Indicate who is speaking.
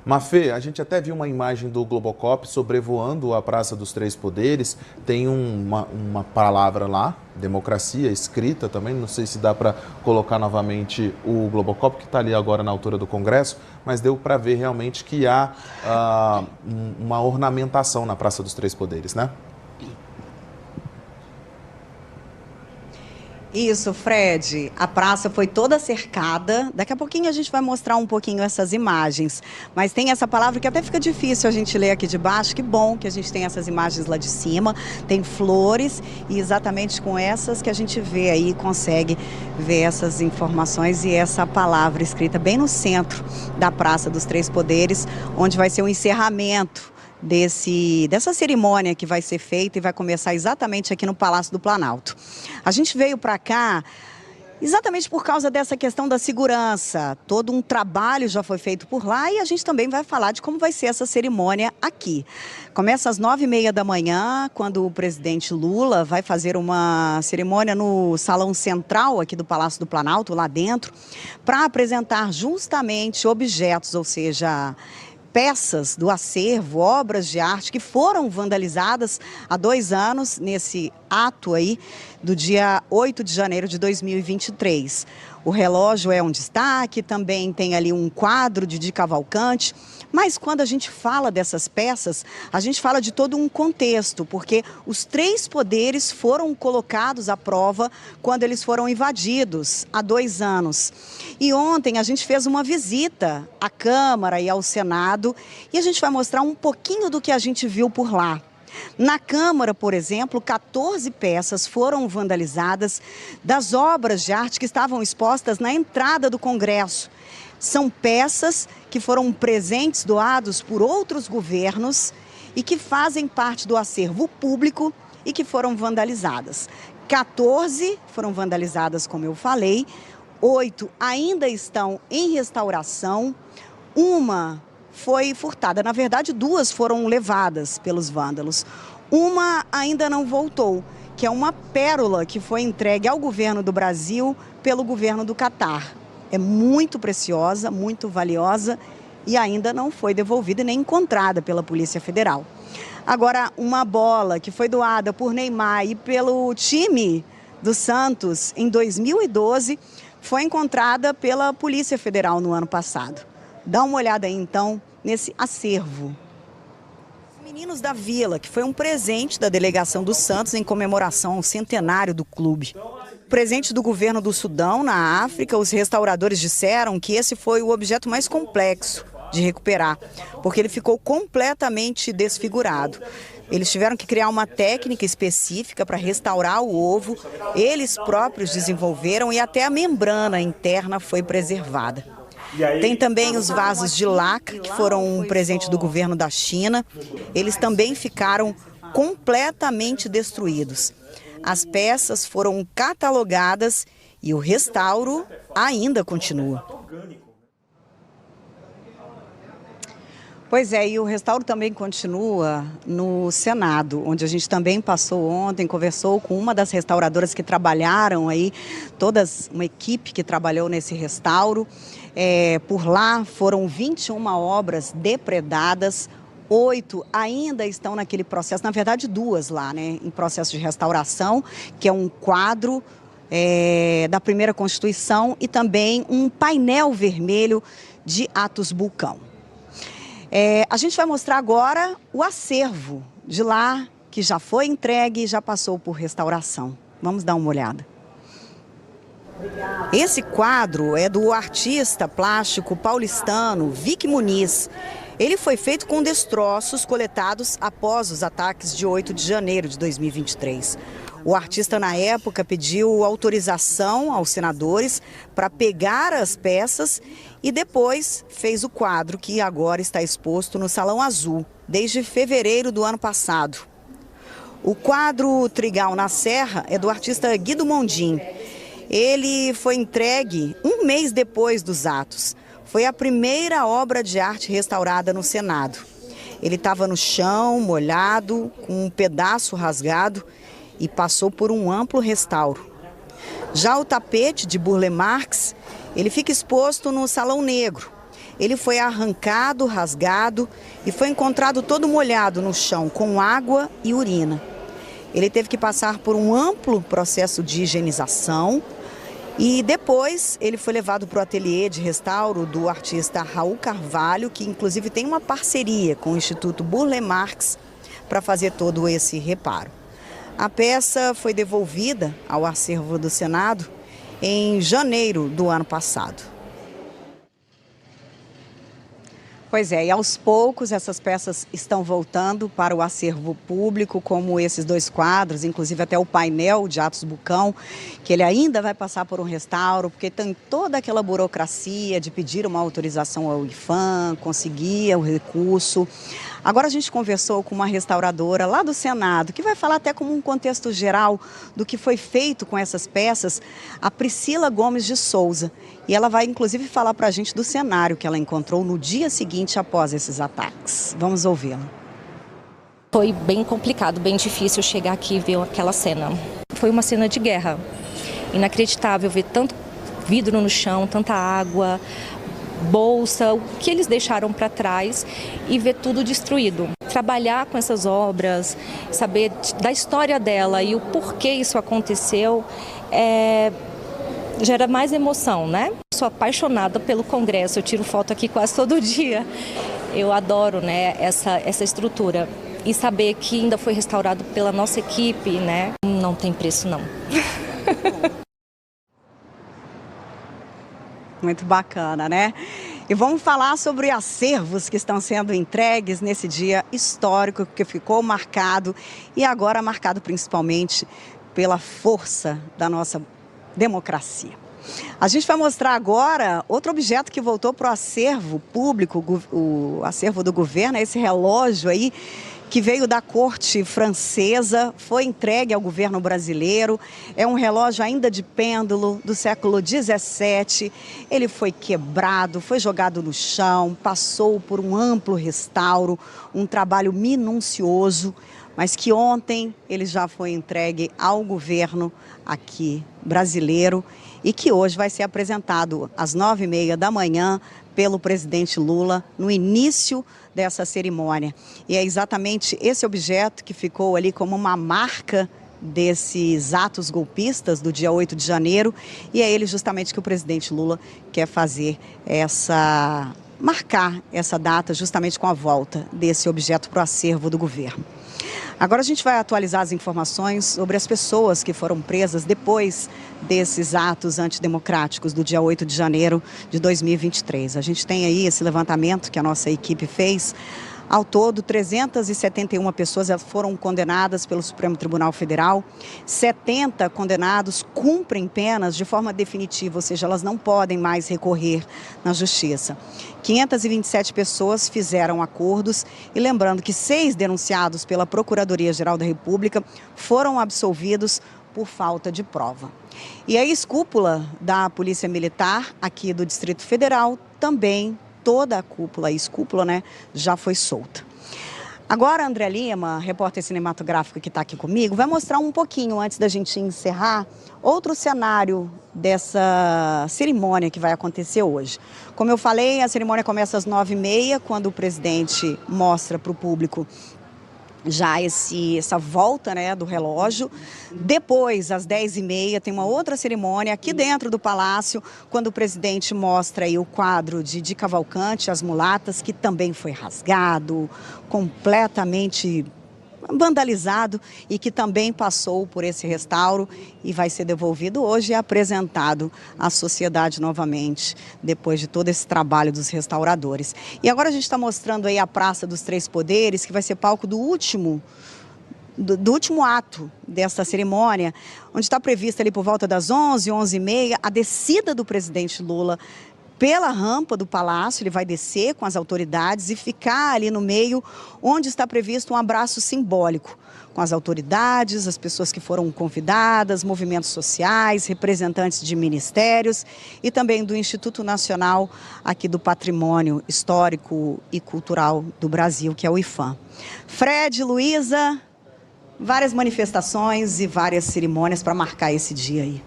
Speaker 1: Mafê, a gente até viu uma imagem do Globocop sobrevoando a Praça dos Três Poderes. Tem uma palavra lá, democracia, escrita também. Não sei se dá para colocar novamente o Globocop, que está ali agora na altura do Congresso, mas deu para ver realmente que há uma ornamentação na Praça dos Três Poderes, né?
Speaker 2: Isso, Fred. A praça foi toda cercada. Daqui a pouquinho a gente vai mostrar um pouquinho essas imagens. Mas tem essa palavra que até fica difícil a gente ler aqui de baixo. Que bom que a gente tem essas imagens lá de cima. Tem flores e exatamente com essas que a gente vê aí, consegue ver essas informações e essa palavra escrita bem no centro da Praça dos Três Poderes, onde vai ser o encerramento dessa cerimônia que vai ser feita e vai começar exatamente aqui no Palácio do Planalto. A gente veio para cá exatamente por causa dessa questão da segurança. Todo um trabalho já foi feito por lá e a gente também vai falar de como vai ser essa cerimônia aqui. Começa às 9h30 da manhã, quando o presidente Lula vai fazer uma cerimônia no salão central aqui do Palácio do Planalto, lá dentro, para apresentar justamente objetos, ou seja, peças do acervo, obras de arte que foram vandalizadas há 2 anos nesse ato aí do dia 8 de janeiro de 2023. O relógio é um destaque, também tem ali um quadro de Di Cavalcanti, mas quando a gente fala dessas peças, a gente fala de todo um contexto, porque os 3 poderes foram colocados à prova quando eles foram invadidos há 2 anos. E ontem a gente fez uma visita à Câmara e ao Senado e a gente vai mostrar um pouquinho do que a gente viu por lá. Na Câmara, por exemplo, 14 peças foram vandalizadas das obras de arte que estavam expostas na entrada do Congresso. São peças que foram presentes doados por outros governos e que fazem parte do acervo público e que foram vandalizadas. 14 foram vandalizadas, como eu falei, 8 ainda estão em restauração, uma foi furtada. Na verdade, 2 foram levadas pelos vândalos. Uma ainda não voltou, que é uma pérola que foi entregue ao governo do Brasil pelo governo do Catar. É muito preciosa, muito valiosa e ainda não foi devolvida nem encontrada pela Polícia Federal. Agora, uma bola que foi doada por Neymar e pelo time do Santos em 2012 foi encontrada pela Polícia Federal no ano passado. Dá uma olhada aí, então, nesse acervo. Meninos da Vila, que foi um presente da delegação do Santos em comemoração ao centenário do clube. Presente do governo do Sudão, na África, os restauradores disseram que esse foi o objeto mais complexo de recuperar, porque ele ficou completamente desfigurado. Eles tiveram que criar uma técnica específica para restaurar o ovo, eles próprios desenvolveram e até a membrana interna foi preservada. Tem também os vasos de laca, que foram um presente do governo da China. Eles também ficaram completamente destruídos. As peças foram catalogadas e o restauro ainda continua. Pois é, e o restauro também continua no Senado, onde a gente também passou ontem, conversou com uma das restauradoras que trabalharam aí, uma equipe que trabalhou nesse restauro. Por lá foram 21 obras depredadas, 8 ainda estão naquele processo, na verdade 2 lá, né, em processo de restauração, que é um quadro da primeira Constituição e também um painel vermelho de Atos Bulcão. A gente vai mostrar agora o acervo de lá, que já foi entregue e já passou por restauração. Vamos dar uma olhada. Esse quadro é do artista plástico paulistano Vic Muniz. Ele foi feito com destroços coletados após os ataques de 8 de janeiro de 2023. O artista, na época, pediu autorização aos senadores para pegar as peças e depois fez o quadro que agora está exposto no Salão Azul, desde fevereiro do ano passado. O quadro Trigal na Serra é do artista Guido Mondim. Ele foi entregue 1 mês depois dos atos. Foi a primeira obra de arte restaurada no Senado. Ele estava no chão, molhado, com um pedaço rasgado e passou por um amplo restauro. Já o tapete de Burle Marx, ele fica exposto no Salão Negro. ele foi arrancado, rasgado e foi encontrado todo molhado no chão, com água e urina. Ele teve que passar por um amplo processo de higienização e depois ele foi levado para o ateliê de restauro do artista Raul Carvalho, que inclusive tem uma parceria com o Instituto Burle Marx para fazer todo esse reparo. A peça foi devolvida ao acervo do Senado em janeiro do ano passado. Pois é, e aos poucos essas peças estão voltando para o acervo público, como esses dois quadros, inclusive até o painel de Atos Bucão, que ele ainda vai passar por um restauro, porque tem toda aquela burocracia de pedir uma autorização ao IPHAN, conseguir o recurso. Agora a gente conversou com uma restauradora lá do Senado, que vai falar até como um contexto geral do que foi feito com essas peças, a Priscila Gomes de Souza. E ela vai inclusive falar para a gente do cenário que ela encontrou no dia seguinte após esses ataques. Vamos ouvi-la.
Speaker 3: Foi bem complicado, bem difícil chegar aqui e ver aquela cena. Foi uma cena de guerra. Inacreditável ver tanto vidro no chão, tanta água, bolsa, o que eles deixaram para trás e ver tudo destruído. Trabalhar com essas obras, saber da história dela e o porquê isso aconteceu, gera mais emoção, né? Sou apaixonada pelo Congresso, eu tiro foto aqui quase todo dia. Eu adoro, né, essa estrutura. E saber que ainda foi restaurado pela nossa equipe, né? Não tem preço, não.
Speaker 2: Muito bacana, né? E vamos falar sobre acervos que estão sendo entregues nesse dia histórico que ficou marcado e agora marcado principalmente pela força da nossa democracia. A gente vai mostrar agora outro objeto que voltou para o acervo público, o acervo do governo, esse relógio aí, que veio da corte francesa, foi entregue ao governo brasileiro. É um relógio ainda de pêndulo do século XVII. Ele foi quebrado, foi jogado no chão, passou por um amplo restauro, um trabalho minucioso, mas que ontem ele já foi entregue ao governo aqui brasileiro e que hoje vai ser apresentado às 9h30 da manhã pelo presidente Lula no início dessa cerimônia. E é exatamente esse objeto que ficou ali como uma marca desses atos golpistas do dia 8 de janeiro e é ele justamente que o presidente Lula quer fazer marcar essa data justamente com a volta desse objeto para o acervo do governo. Agora a gente vai atualizar as informações sobre as pessoas que foram presas depois desses atos antidemocráticos do dia 8 de janeiro de 2023. A gente tem aí esse levantamento que a nossa equipe fez. Ao todo, 371 pessoas foram condenadas pelo Supremo Tribunal Federal. 70 condenados cumprem penas de forma definitiva, ou seja, elas não podem mais recorrer na justiça. 527 pessoas fizeram acordos e lembrando que 6 denunciados pela Procuradoria-Geral da República foram absolvidos por falta de prova. E a ex-cúpula da Polícia Militar aqui do Distrito Federal também, toda a cúpula, ex-cúpula, né, já foi solta. Agora, André Lima, repórter cinematográfico que está aqui comigo, vai mostrar um pouquinho, antes da gente encerrar, outro cenário dessa cerimônia que vai acontecer hoje. Como eu falei, a cerimônia começa às 9h30, quando o presidente mostra para o público já essa volta, né, do relógio. Depois, às 10h30, tem uma outra cerimônia aqui dentro do Palácio, quando o presidente mostra aí o quadro de Cavalcante, As Mulatas, que também foi rasgado, completamente vandalizado e que também passou por esse restauro e vai ser devolvido hoje e apresentado à sociedade novamente, depois de todo esse trabalho dos restauradores. E agora a gente está mostrando aí a Praça dos Três Poderes, que vai ser palco do último ato desta cerimônia, onde está prevista ali por volta das 11h, 11h30, a descida do presidente Lula pela rampa do Palácio. Ele vai descer com as autoridades e ficar ali no meio, onde está previsto um abraço simbólico com as autoridades, as pessoas que foram convidadas, movimentos sociais, representantes de ministérios e também do Instituto Nacional aqui do Patrimônio Histórico e Cultural do Brasil, que é o IPHAN. Fred, Luísa, várias manifestações e várias cerimônias para marcar esse dia aí.